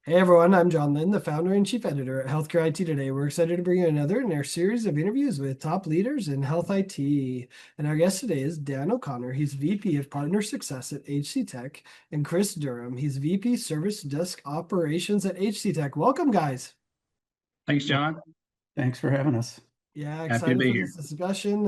Hey everyone, I'm John Lynn, the founder and chief editor at Healthcare IT Today. We're excited to bring you another in our series of interviews with top leaders in health IT. And our guest today is Dan O'Connor. He's VP of Partner Success at HCTec, and Chris Durham. He's VP Service Desk Operations at HCTec. Welcome, guys. Thanks, John. Thanks for having us. Yeah, Happy to excited be for here. this discussion.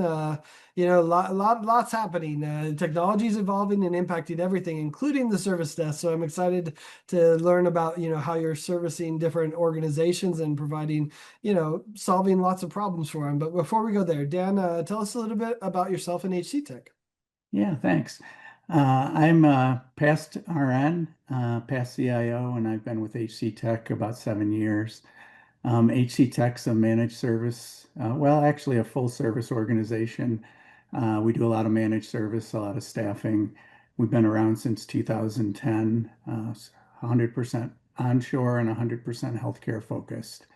Lots happening. Technology is evolving and impacting everything, including the service desk. So I'm excited to learn about, how you're servicing different organizations and providing, solving lots of problems for them. But before we go there, Dan, tell us a little bit about yourself and HC Tech. Yeah, thanks. I'm past RN, past CIO, and I've been with HC Tech about 7 years. HC Tech's a managed service, actually a full service organization. We do a lot of managed service, a lot of staffing. We've been around since 2010, 100% onshore and 100% healthcare focused.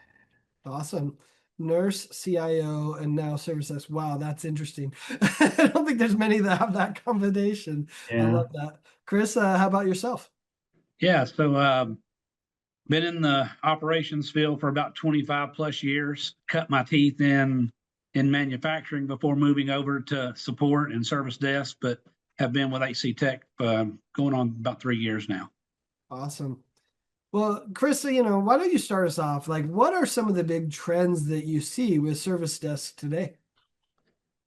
Awesome. Nurse, CIO, and now service desk. Wow, that's interesting. I don't think there's many that have that combination. I Yeah. love that. Chris, how about yourself? Yeah, so been in the operations field for about 25 plus years. Cut my teeth in manufacturing before moving over to support and service desk, but have been with HCTec going on about 3 years now. Awesome. Well, Chris, why don't you start us off? Like, what are some of the big trends that you see with service desks today?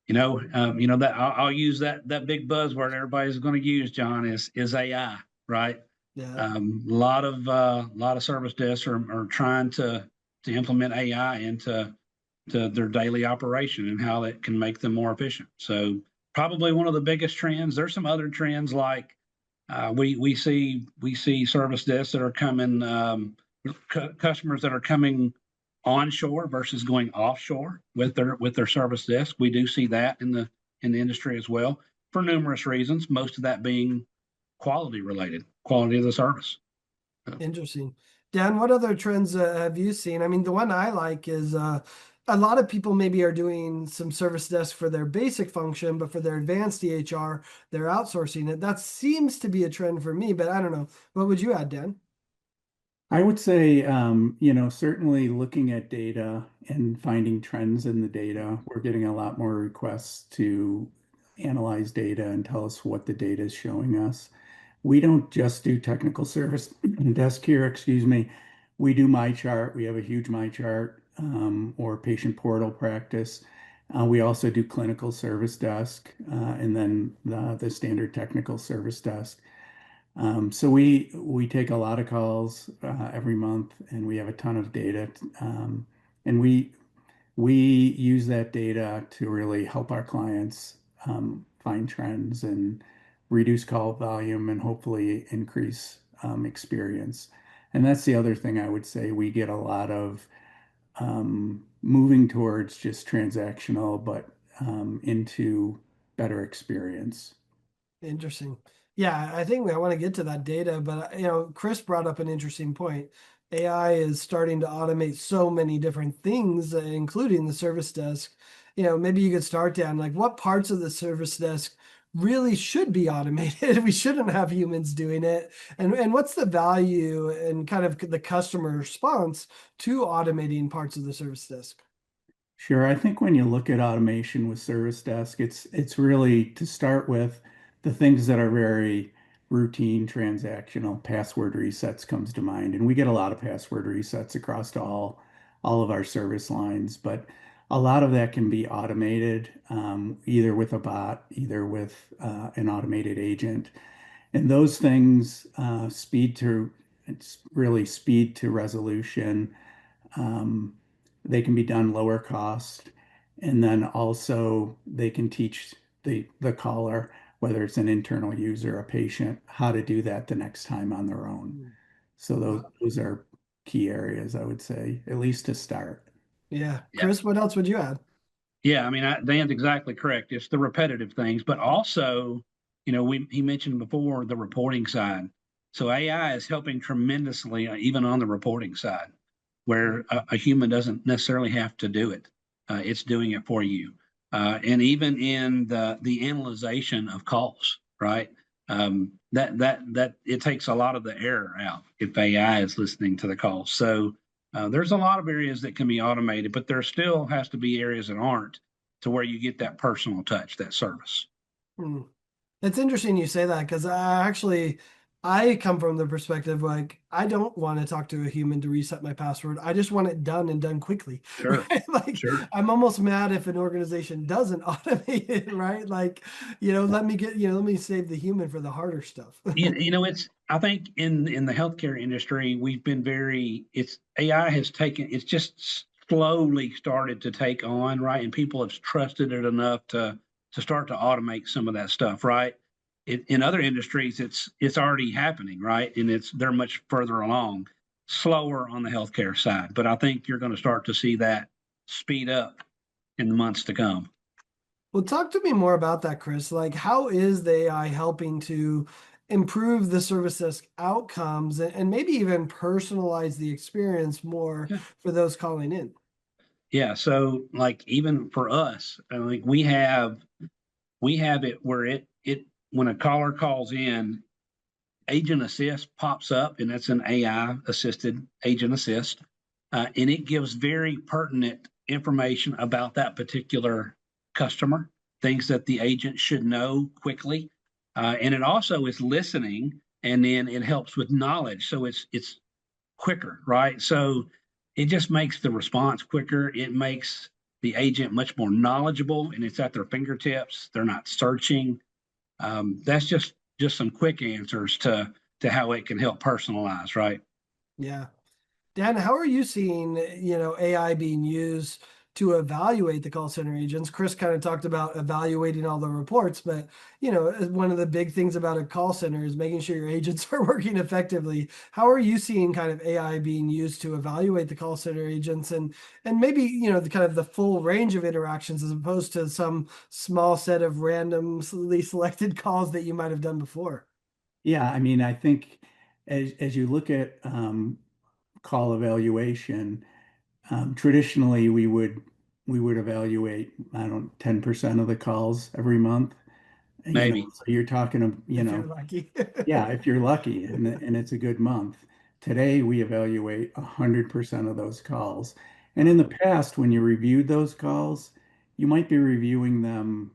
That I'll use that big buzzword everybody's going to use, John, is AI, right? Yeah, A lot of service desks are trying to implement AI into their daily operation and how it can make them more efficient. So probably one of the biggest trends. There's some other trends like we see service desks that are coming, customers that are coming onshore versus going offshore with their service desk. We do see that in the industry as well for numerous reasons. Most of that being quality related, quality of the service. interesting. Dan, what other trends have you seen? I mean, the one I like is a lot of people maybe are doing some service desk for their basic function, but for their advanced EHR, they're outsourcing it. That seems to be a trend for me, but I don't know. What would you add, Dan? I would say, certainly looking at data and finding trends in the data, we're getting a lot more requests to analyze data and tell us what the data is showing us. We don't just do technical service desk here, excuse me. We do my chart. We have a huge my chart or patient portal practice. We also do clinical service desk and then the standard technical service desk. So we take a lot of calls every month, and we have a ton of data, and we use that data to really help our clients find trends and reduce call volume and hopefully increase experience. And that's the other thing I would say. We get a lot of moving towards just transactional, but into better experience. Interesting. Yeah, I think I want to get to that data, but Chris brought up an interesting point. AI is starting to automate so many different things, including the service desk. Maybe you could start down like what parts of the service desk really should be automated. We shouldn't have humans doing it. And what's the value and kind of the customer response to automating parts of the service desk? Sure. I think when you look at automation with Service Desk, it's really to start with the things that are very routine, transactional. Password resets comes to mind, and we get a lot of password resets across to all of our service lines. But a lot of that can be automated, either with a bot, either with an automated agent, and those things it's really speed to resolution. Um, they can be done lower cost, and then also they can teach the caller, whether it's an internal user, a patient, how to do that the next time on their own. Hmm. So those are key areas, I would say, at least to start. Yeah. Yeah. Chris, what else would you add? Yeah, I mean, Dan's exactly correct. It's the repetitive things, but also, he mentioned before the reporting side. So AI is helping tremendously, even on the reporting side, where a human doesn't necessarily have to do it. It's doing it for you, and even in the analyzation of calls, right? that it takes a lot of the error out if AI is listening to the call. So there's a lot of areas that can be automated, but there still has to be areas that aren't, to where you get that personal touch, that service. Hmm. It's interesting you say that because I come from the perspective like I don't want to talk to a human to reset my password. I just want it done and done quickly. Sure, Right? Like sure. I'm almost mad if an organization doesn't automate it, right? Like, let me save the human for the harder stuff. It's, I think in the healthcare industry, we've been it's AI has taken, it's just slowly started to take on, right? And people have trusted it enough to start to automate some of that stuff, right? In other industries, it's already happening, right? And they're much further along, slower on the healthcare side. But I think you're going to start to see that speed up in the months to come. Well, talk to me more about that, Chris. Like, how is the AI helping to improve the service desk outcomes and maybe even personalize the experience more Yeah. for those calling in? Yeah. So like even for us, like we have it where it when a caller calls in, agent assist pops up, and that's an AI assisted agent assist, and it gives very pertinent information about that particular customer, things that the agent should know quickly, and it also is listening, and then it helps with knowledge, so it's quicker, right? So it just makes the response quicker. It makes the agent much more knowledgeable, and it's at their fingertips. They're not searching. That's just some quick answers to how it can help personalize, right? Yeah. Dan, how are you seeing, AI being used to evaluate the call center agents? Chris kind of talked about evaluating all the reports, but one of the big things about a call center is making sure your agents are working effectively. How are you seeing kind of AI being used to evaluate the call center agents and maybe, the kind of the full range of interactions as opposed to some small set of randomly selected calls that you might have done before? Yeah, I mean, I think as you look at call evaluation, traditionally we would evaluate, I don't 10% of the calls every month. Maybe. So you're talking, If you're lucky. yeah, if you're lucky and it's a good month. Today we evaluate 100% of those calls. And in the past, when you reviewed those calls, you might be reviewing them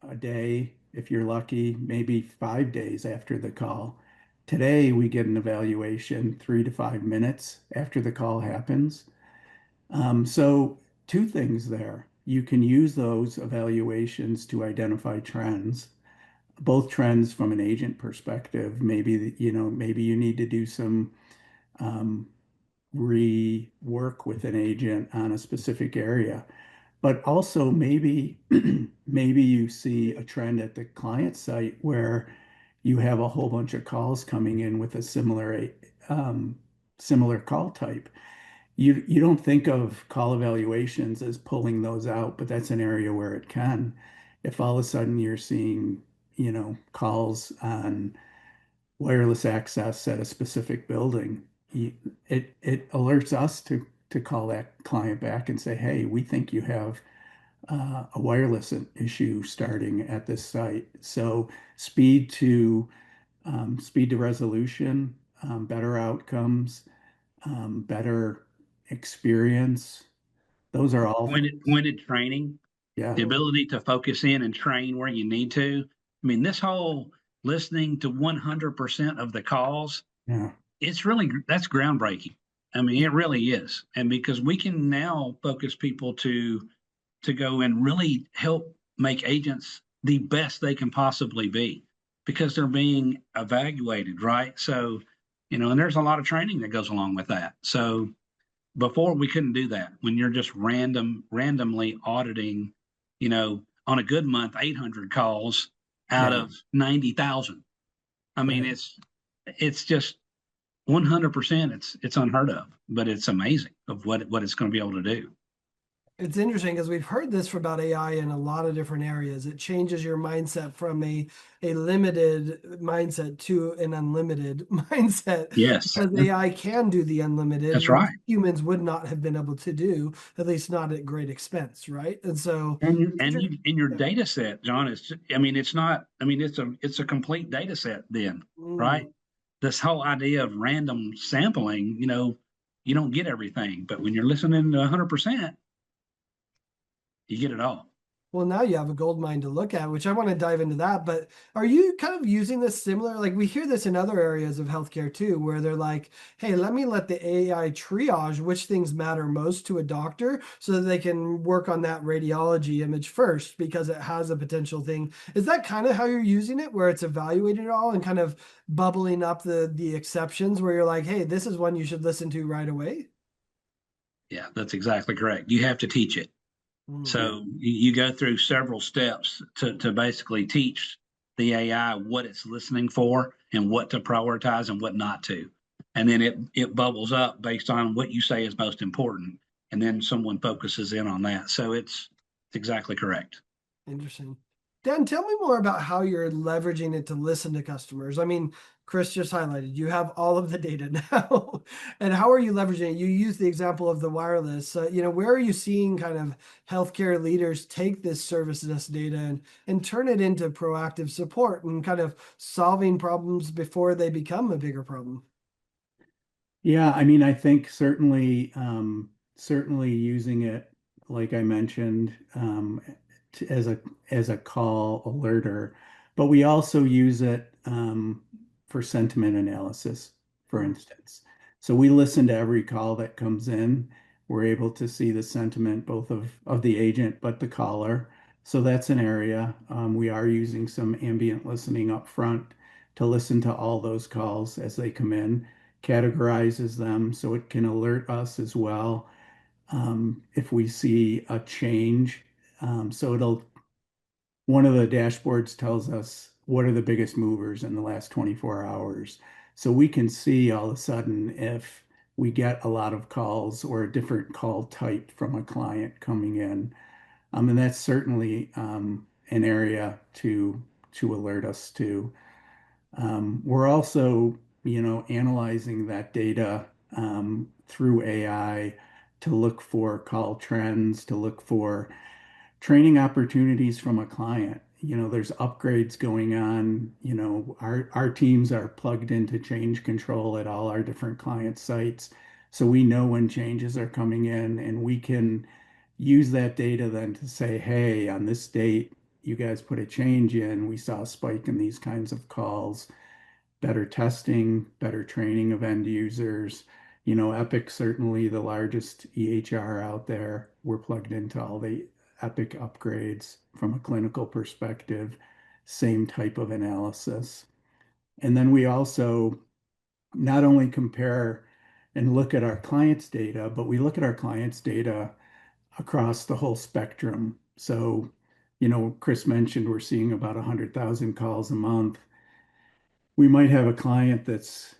a day, if you're lucky, maybe 5 days after the call. Today, we get an evaluation 3 to 5 minutes after the call happens. So, two things there. You can use those evaluations to identify trends, both trends from an agent perspective. Maybe, maybe you need to do some um, rework with an agent on a specific area. But also maybe maybe you see a trend at the client site where you have a whole bunch of calls coming in with a um, similar call type. You don't think of call evaluations as pulling those out, but that's an area where it can. If all of a sudden you're seeing, calls on wireless access at a specific building, it alerts us to call that client back and say, hey, we think you have a wireless issue starting at this site. So speed to resolution, better outcomes, better experience. Those are all things. Pointed training, Yeah, the ability to focus in and train where you need to. I mean, this whole listening to 100% of the calls, yeah, that's groundbreaking. I mean, it really is. And because we can now focus people to go and really help make agents the best they can possibly be, because they're being evaluated, right? So, and there's a lot of training that goes along with that. So before we couldn't do that, when you're just randomly auditing, on a good month, 800 calls out yeah. of 90,000. I mean, Right. it's just 100%. It's unheard of, but it's amazing of what it's going to be able to do. It's interesting because we've heard this about AI in a lot of different areas. It changes your mindset from a limited mindset to an unlimited mindset Yes, because AI can do the unlimited, that's which right. humans would not have been able to do, at least not at great expense, right? And so, And in your yeah. data set, John, I mean, it's not, I mean, it's a complete data set then, right? Mm. This whole idea of random sampling, you don't get everything, but when you're listening to 100%, you get it all. Well, now you have a gold mine to look at, which I want to dive into that. But are you kind of using this similar? Like we hear this in other areas of healthcare too, where they're like, hey, let me let the AI triage which things matter most to a doctor so that they can work on that radiology image first because it has a potential thing. Is that kind of how you're using it, where it's evaluating it all and kind of bubbling up the exceptions where you're like, hey, this is one you should listen to right away? Yeah, that's exactly correct. You have to teach it. Mm. So you go through several steps to basically teach the AI what it's listening for and what to prioritize and what not to. And then it bubbles up based on what you say is most important. And then someone focuses in on that. So it's exactly correct. Interesting. Dan, tell me more about how you're leveraging it to listen to customers. I mean, Chris just highlighted you have all of the data now. And how are you leveraging it? You use the example of the wireless. Where are you seeing kind of healthcare leaders take this service desk data and turn it into proactive support and kind of solving problems before they become a bigger problem? Yeah, I mean, I think certainly using it, like I mentioned, as a call alerter, but we also use it for sentiment analysis, for Mm. instance. So we listen to every call that comes in. We're able to see the sentiment both of the agent, but the caller. So that's an area. We are using some ambient listening up front to listen to all those calls as they come in, categorizes them so it can alert us as well if we see a change. So one of the dashboards tells us what are the biggest movers in the last 24 hours. So we can see all of a sudden if we get a lot of calls or a different call type from a client coming in. And that's certainly an area to alert us to. We're also, analyzing that data through AI to look for call trends, to look for training opportunities from a client. There's upgrades going on. Our teams are plugged into change control at all our different client sites. So we know when changes are coming in, and we can use that data then to say, hey, on this date, you guys put a change in. We saw a spike in these kinds of calls, better testing, better training of end users. Epic certainly the largest EHR out there. We're plugged into all the Epic upgrades from a clinical perspective, same type of analysis. And then we also not only compare and look at our clients' data, but we look at our clients' data across the whole spectrum. So, Chris mentioned we're seeing about 100,000 calls a month. We might have a client that's,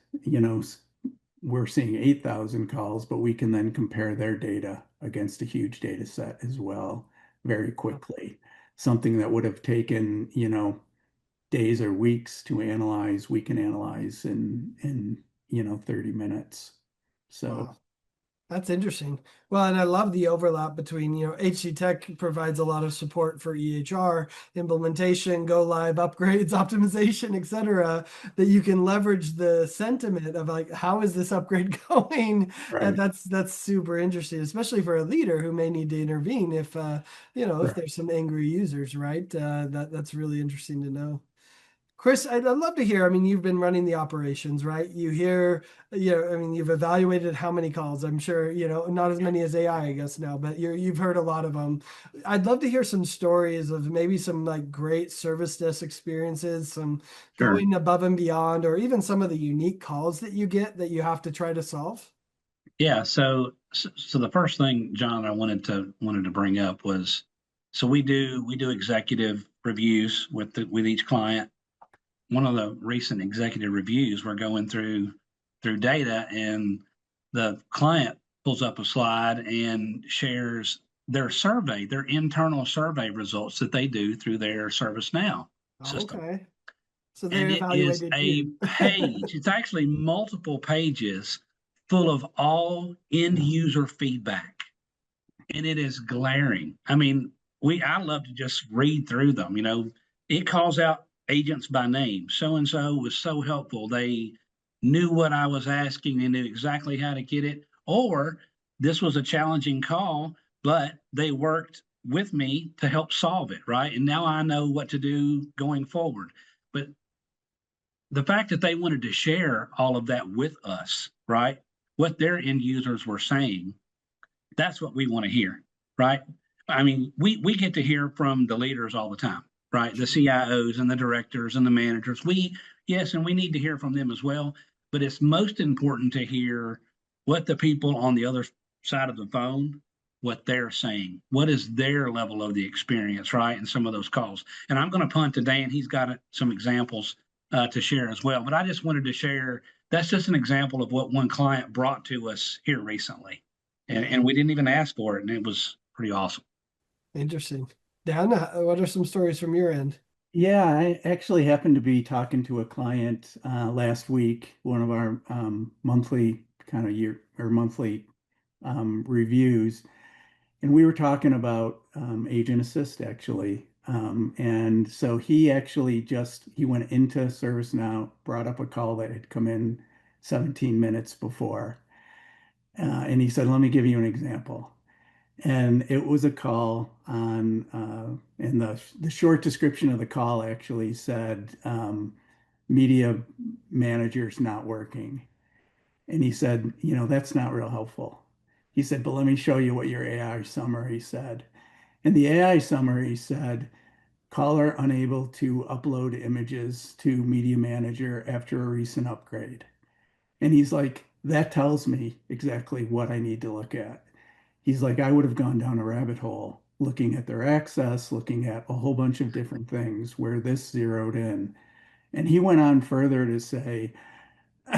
we're seeing 8,000 calls, but we can then compare their data against a huge data set as well very quickly. Something that would have taken, days or weeks to analyze, we can analyze in 30 minutes. So, Wow. That's interesting. Well, and I love the overlap between, HCTec provides a lot of support for EHR implementation, go live upgrades, optimization, et cetera, that you can leverage the sentiment of like, how is this upgrade going? And right, that's super interesting, especially for a leader who may need to intervene if right. there's some angry users, right? That's really interesting to know. Chris, I'd love to hear. I mean, you've been running the operations, right? I mean, you've evaluated how many calls. I'm sure, not as many as AI, I guess now, but you've heard a lot of them. I'd love to hear some stories of maybe some like great service desk experiences, some Sure. going above and beyond, or even some of the unique calls that you get that you have to try to solve. Yeah. So the first thing, John, I wanted to bring up was, so we do executive reviews with each client. One of the recent executive reviews, we're going through data, and the client pulls up a slide and shares their survey, their internal survey results that they do through their ServiceNow system. Okay. So And they it is evaluated a you. page, it's actually multiple pages full of all end user feedback. And it is glaring. I mean, I love to just read through them. It calls out agents by name. So and so was so helpful. They knew what I was asking. They knew exactly how to get it. Or this was a challenging call, but they worked with me to help solve it, right? And now I know what to do going forward. But the fact that they wanted to share all of that with us, right? What their end users were saying, that's what we want to hear, right? I mean, we get to hear from the leaders all the time, right? The CIOs and the directors and the managers. Yes, and we need to hear from them as well. But it's most important to hear what the people on the other side of the phone, what they're saying. What is their level of the experience, right? In some of those calls. And I'm going to punt to Dan. He's got some examples to share as well. But I just wanted to share, that's just an example of what one client brought to us here recently. And we didn't even ask for it, and it was pretty awesome. Interesting. Dan, what are some stories from your end? Yeah, I actually happened to be talking to a client last week, one of our monthly kind of monthly reviews, and we were talking about Agent Assist actually. And so he actually he went into ServiceNow, brought up a call that had come in 17 minutes before. And he said, let me give you an example. And it was a call on, and the short description of the call actually said, media manager's not working. And he said, that's not real helpful. He said, but let me show you what your AI summary said. And the AI summary said, caller unable to upload images to media manager after a recent upgrade. And he's like, that tells me exactly what I need to look at. He's like, I would have gone down a rabbit hole looking at their access, looking at a whole bunch of different things where this zeroed in. And he went on further to say,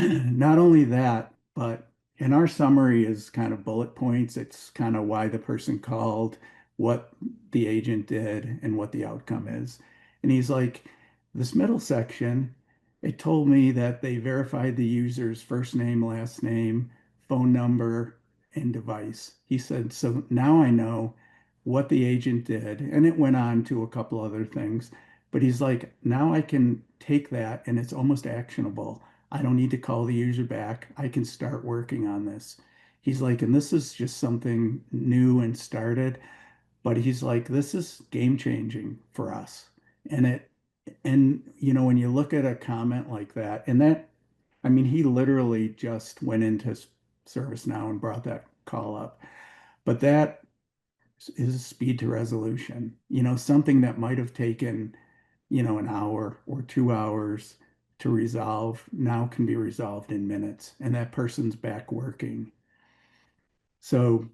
not only that, but in our summary is kind of bullet points. It's kind of why the person called, what the agent did, and what the outcome is. And he's like, this middle section, it told me that they verified the user's first name, last name, phone number, and device. He said, so now I know what the agent did. And it went on to a couple other things. But he's like, now I can take that and it's almost actionable. I don't need to call the user back. I can start working on this. He's like, and this is just something new and started, but he's like, this is game changing for us. And when you look at a comment like that, and that, I mean, he literally just went into ServiceNow and brought that call up, but that is speed to resolution, something that might have taken, an hour or 2 hours to resolve now can be resolved in minutes, and that person's back working. So,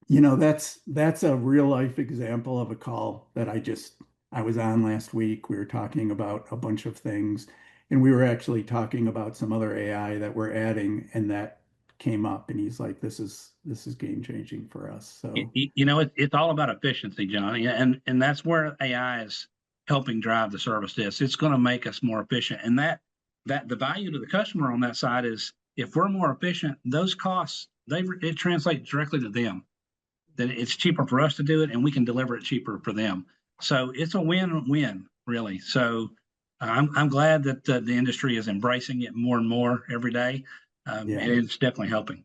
that's a real life example of a call that I was on last week. We were talking about a bunch of things, and we were actually talking about some other AI that we're adding, and that came up, and he's like, this is game changing for us. So It's all about efficiency, John, and that's where AI is helping drive the service desk. It's going to make us more efficient, and that the value to the customer on that side is if we're more efficient, those costs it translates directly to them. Then it's cheaper for us to do it, and we can deliver it cheaper for them. So it's a win-win, really. So I'm glad that the industry is embracing it more and more every day, and it's definitely helping.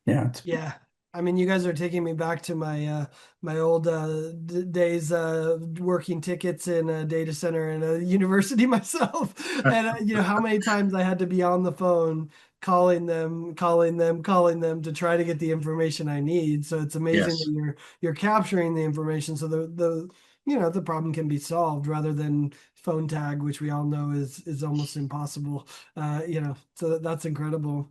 Yeah, Yeah. I mean, you guys are taking me back to my old days working tickets in a data center in a university myself, and how many times I had to be on the phone calling them to try to get the information I need. So it's amazing Yes. that you're capturing the information so the problem can be solved rather than phone tag, which we all know is almost impossible. So that's incredible.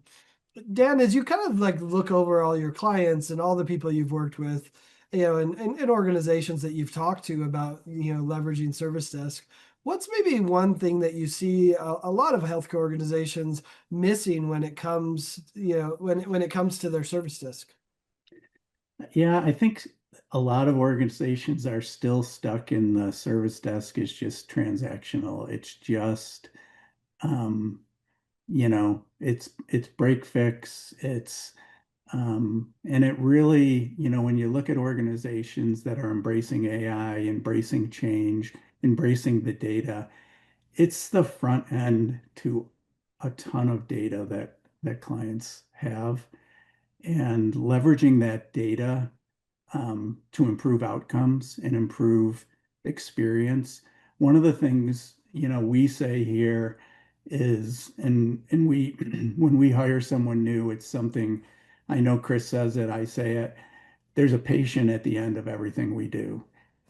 Dan, as you kind of like look over all your clients and all the people you've worked with, and organizations that you've talked to about, leveraging Service Desk, what's maybe one thing that you see a lot of healthcare organizations missing when it comes, when it comes to their Service Desk? Yeah, I think a lot of organizations are still stuck in the service desk is just transactional. It's just, um, it's break fix. And it really, when you look at organizations that are embracing AI, embracing change, embracing the data, it's the front end to a ton of data that clients have, and leveraging that data to improve outcomes and improve experience. One of the things, we say here is, and we, when we hire someone new, it's something I know Chris says it, I say it, there's a patient at the end of everything we do.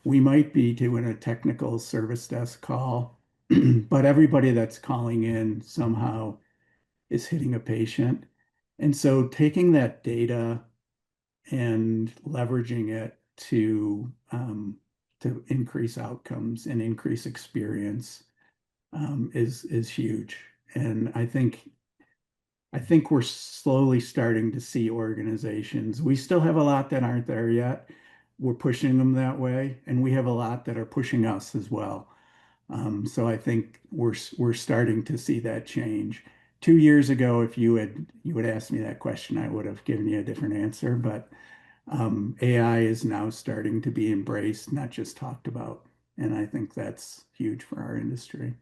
We might be doing a technical service desk call, but everybody that's calling in somehow is hitting a patient. And so taking that data and leveraging it to increase outcomes and increase experience is huge. And I think we're slowly starting to see organizations. We still have a lot that aren't there yet. We're pushing them that way, and we have a lot that are pushing us as well. So I think we're starting to see that change. 2 years ago, if you would ask me that question, I would have given you a different answer. But AI is now starting to be embraced, not just talked about, and I think that's huge for our industry.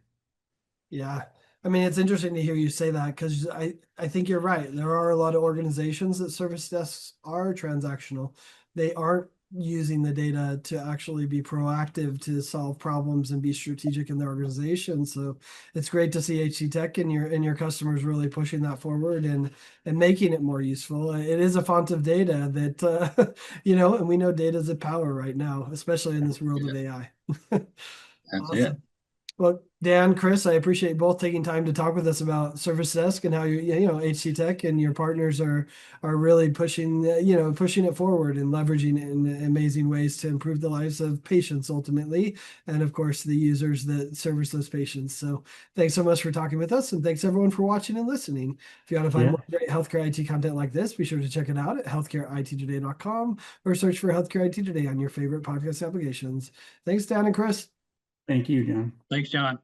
Yeah. I mean, it's interesting to hear you say that because I think you're right. There are a lot of organizations that service desks are transactional. They aren't using the data to actually be proactive to solve problems and be strategic in their organization. So it's great to see HCTec and your customers really pushing that forward and making it more useful. It is a font of data that and we know data is a power right now, especially in this world of AI. That's it. Awesome. Well, Dan, Chris, I appreciate both taking time to talk with us about Service Desk and how HCTec and your partners are really pushing it forward and leveraging it in amazing ways to improve the lives of patients ultimately, and of course the users that service those patients. So thanks so much for talking with us, and thanks everyone for watching and listening. If you want to find Yeah. more great healthcare IT content like this, be sure to check it out at healthcareittoday.com or search for Healthcare IT Today on your favorite podcast applications. Thanks, Dan and Chris. Thank you, John. Thanks, John.